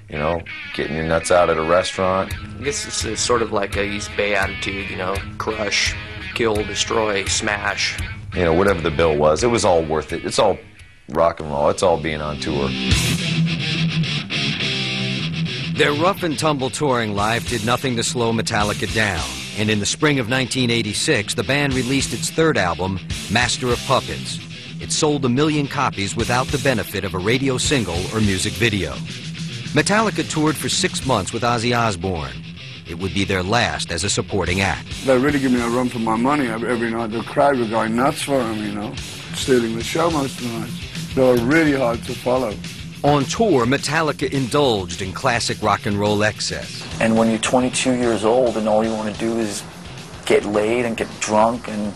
You know, getting your nuts out at a restaurant. I guess it's sort of like a East Bay attitude, you know, crush, kill, destroy, smash. You know, whatever the bill was, it was all worth it. It's all rock and roll. It's all being on tour. Their rough and tumble touring life did nothing to slow Metallica down. And in the spring of 1986, the band released its third album, Master of Puppets. It sold 1 million copies without the benefit of a radio single or music video. Metallica toured for 6 months with Ozzy Osbourne. It would be their last as a supporting act. They really give me a run for my money every night. The crowd were going nuts for them, you know, stealing the show most of the nights. They were really hard to follow. On tour, Metallica indulged in classic rock and roll excess. And when you're 22 years old and all you want to do is get laid and get drunk and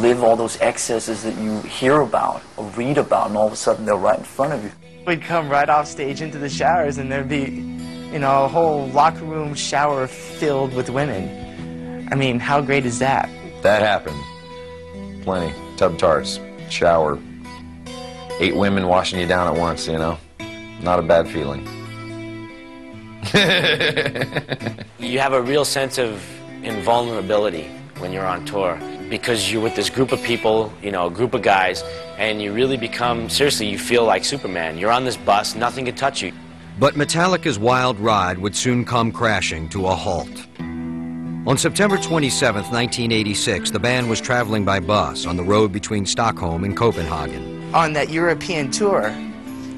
live all those excesses that you hear about or read about, and all of a sudden they're right in front of you. We'd come right off stage into the showers and there'd be, you know, a whole locker room shower filled with women. I mean, how great is that? That happened. Plenty. Tub tarts, shower. 8 women washing you down at once, you know. Not a bad feeling. You have a real sense of invulnerability when you're on tour, because you're with this group of people, you know, a group of guys, and you really become, seriously, you feel like Superman. You're on this bus, nothing can touch you. But Metallica's wild ride would soon come crashing to a halt. On September 27, 1986, the band was traveling by bus on the road between Stockholm and Copenhagen. On that European tour,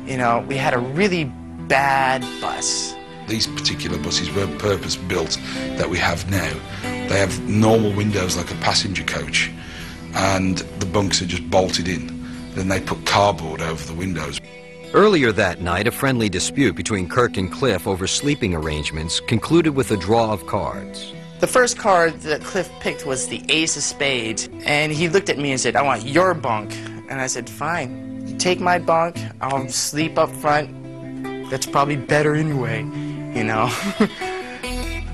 you know, we had a really bad bus. These particular buses weren't purpose-built that we have now. They have normal windows like a passenger coach, and the bunks are just bolted in. Then they put cardboard over the windows. Earlier that night, a friendly dispute between Kirk and Cliff over sleeping arrangements concluded with a draw of cards. The first card that Cliff picked was the ace of spades, and he looked at me and said, "I want your bunk." And I said, "Fine, you take my bunk, I'll sleep up front. That's probably better anyway, you know."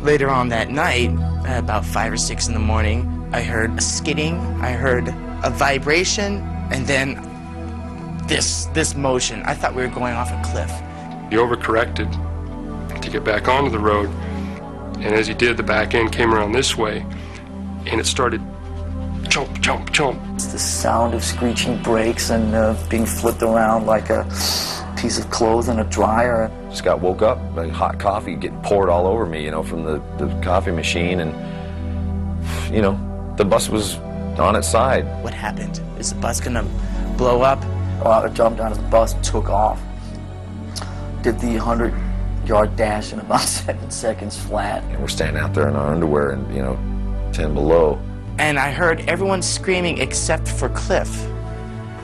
Later on that night, about 5 or 6 in the morning, I heard a skidding, I heard a vibration, and then this motion. I thought we were going off a cliff. He overcorrected to get back onto the road, and as he did, the back end came around this way, and it started chomp, chomp, chomp. It's the sound of screeching brakes and being flipped around like a piece of clothes in a dryer. Just got woke up, like hot coffee getting poured all over me, you know, from the coffee machine, and, you know, the bus was on its side. What happened? Is the bus gonna blow up? Well, I jumped out of the bus, took off, did the 100-yard dash in about 7 seconds flat. And we're standing out there in our underwear and, you know, 10 below. And I heard everyone screaming except for Cliff.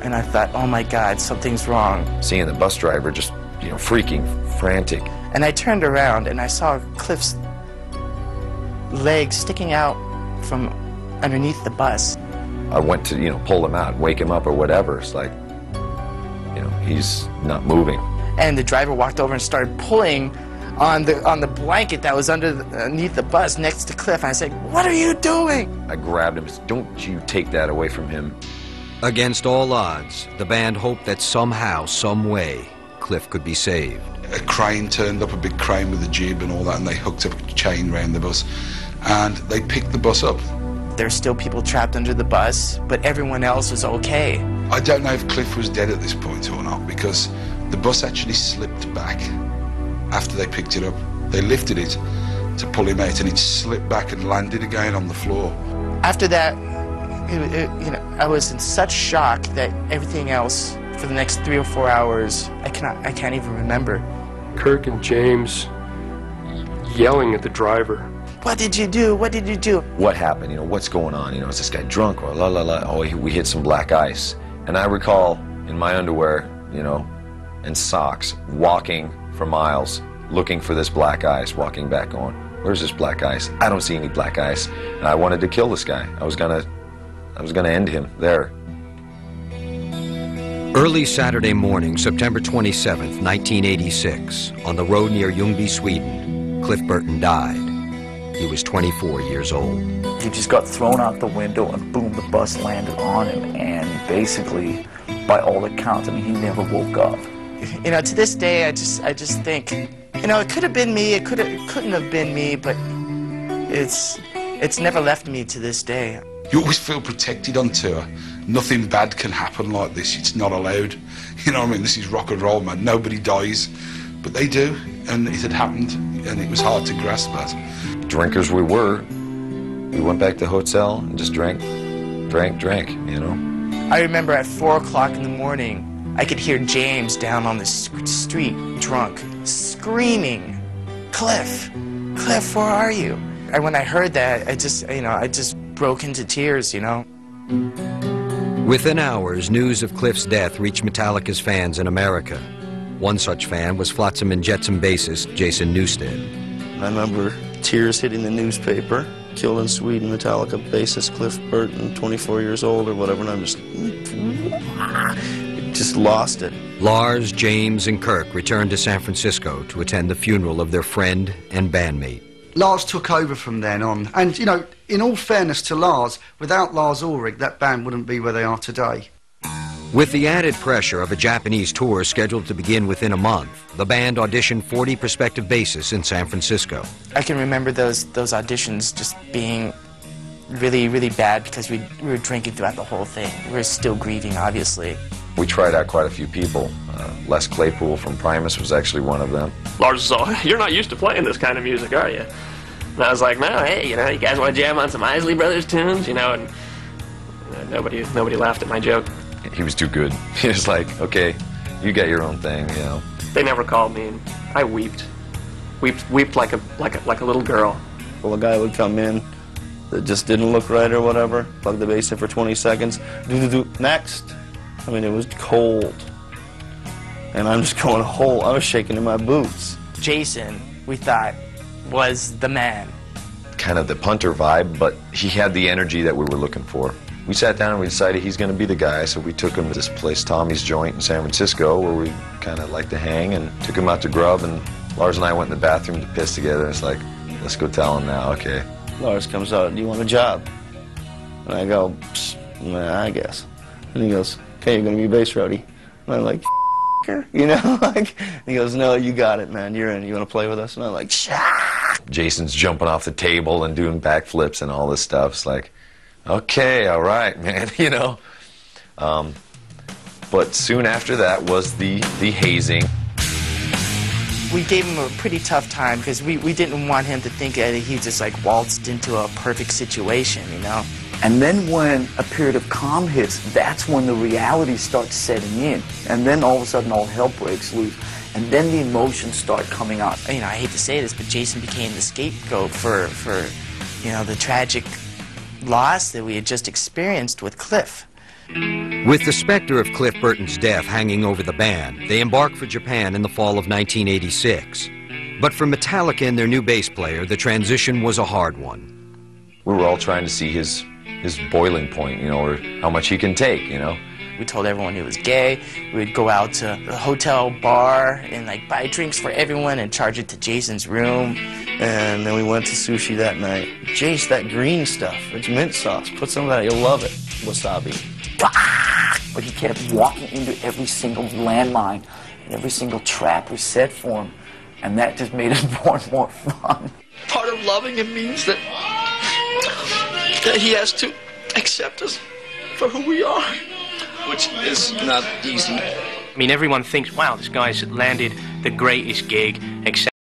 And I thought, oh my God, something's wrong. Seeing the bus driver just, you know, freaking, frantic. And I turned around and I saw Cliff's legs sticking out from underneath the bus. I went to, you know, pull him out, wake him up or whatever. It's like, you know, he's not moving. And the driver walked over and started pulling on the blanket that was underneath the bus next to Cliff. And I said, "What are you doing?" I grabbed him and said, "Don't you take that away from him." Against all odds, the band hoped that somehow, some way, Cliff could be saved. A crane turned up, a big crane with a jib and all that, and they hooked up a chain around the bus, and they picked the bus up. There's still people trapped under the bus, but everyone else was okay. I don't know if Cliff was dead at this point or not, because the bus actually slipped back after they picked it up. They lifted it to pull him out, and it slipped back and landed again on the floor. After that, you know, I was in such shock that everything else for the next 3 or 4 hours, I can't even remember. Kirk and James yelling at the driver. "What did you do? What did you do?" What happened? You know, what's going on? You know, is this guy drunk or la la la? Oh, we hit some black ice. And I recall in my underwear, you know, and socks, walking for miles, looking for this black ice, walking back on. Where's this black ice? I don't see any black ice. And I wanted to kill this guy. I was gonna end him there. Early Saturday morning, September 27th, 1986, on the road near Ljungby, Sweden, Cliff Burton died. He was 24 years old. He just got thrown out the window and boom, the bus landed on him, and basically, by all accounts, I mean, he never woke up. You know, to this day, I just think You know, it could have been me, it couldn't have been me, but it's never left me to this day. You always feel protected on tour. Nothing bad can happen like this. It's not allowed. You know what I mean? This is rock and roll, man. Nobody dies. But they do, and it had happened, and it was hard to grasp that. Drinkers we were. We went back to the hotel and just drank, you know? I remember at 4 o'clock in the morning, I could hear James down on the street, drunk, screaming, Cliff, Cliff, where are you? And when I heard that, I just broke into tears, you know? Within hours, news of Cliff's death reached Metallica's fans in America. One such fan was Flotsam and Jetsam bassist Jason Newsted. I remember tears hitting the newspaper. Killed in Sweden, Metallica bassist Cliff Burton, 24 years old or whatever, and I'm just lost it. Lars, James, and Kirk returned to San Francisco to attend the funeral of their friend and bandmate. Lars took over from then on, and, you know, in all fairness to Lars, without Lars Ulrich, that band wouldn't be where they are today. With the added pressure of a Japanese tour scheduled to begin within a month, the band auditioned 40 prospective bassists in San Francisco. I can remember those auditions just being really, really bad because we were drinking throughout the whole thing. We were still grieving, obviously. We tried out quite a few people. Les Claypool from Primus was actually one of them. Lars was all, "You're not used to playing this kind of music, are you?" And I was like, "No, hey, you know, you guys want to jam on some Isley Brothers tunes?" You know, and nobody laughed at my joke. He was too good. He was like, okay, you got your own thing, you know. They never called me, and I wept like a little girl. Well, a guy would come in that just didn't look right or whatever, plug the bass in for 20 seconds, next. I mean, it was cold. And I'm just going whole, I was shaking in my boots. Jason, we thought, was the man. Kind of the punter vibe, but he had the energy that we were looking for. We sat down and we decided he's going to be the guy, so we took him to this place, Tommy's Joint in San Francisco, where we kind of like to hang, and took him out to grub, and Lars and I went in the bathroom to piss together. It's like, let's go tell him now, okay. Lars comes out, "Do you want a job?" And I go, "Nah, I guess." And he goes, "Okay, you're going to be bass roadie." And I'm like, you know, like, and he goes, "No, you got it, man, you're in. You want to play with us?" And I'm like, "Shah!" Jason's jumping off the table and doing backflips and all this stuff. It's like, okay, all right, man, you know. But soon after that was the hazing. We gave him a pretty tough time because we didn't want him to think that he just like waltzed into a perfect situation, you know. And then when a period of calm hits, that's when the reality starts setting in. And then all of a sudden all hell breaks loose. And then the emotions start coming out. You know, I hate to say this, but Jason became the scapegoat for you know, the tragic loss that we had just experienced with Cliff. With the specter of Cliff Burton's death hanging over the band, they embarked for Japan in the fall of 1986. But for Metallica and their new bass player, the transition was a hard one. We were all trying to see his boiling point, you know, or how much he can take, you know. We told everyone he was gay. We'd go out to the hotel bar and like buy drinks for everyone and charge it to Jason's room. And then we went to sushi that night. Jace, that green stuff, it's mint sauce. Put some of that, you'll love it. Wasabi. But he kept walking into every single landmine and every single trap we set for him. And that just made it more and more fun. Part of loving him means that he has to accept us for who we are, which is not easy. I mean, everyone thinks, wow, this guy's landed the greatest gig, except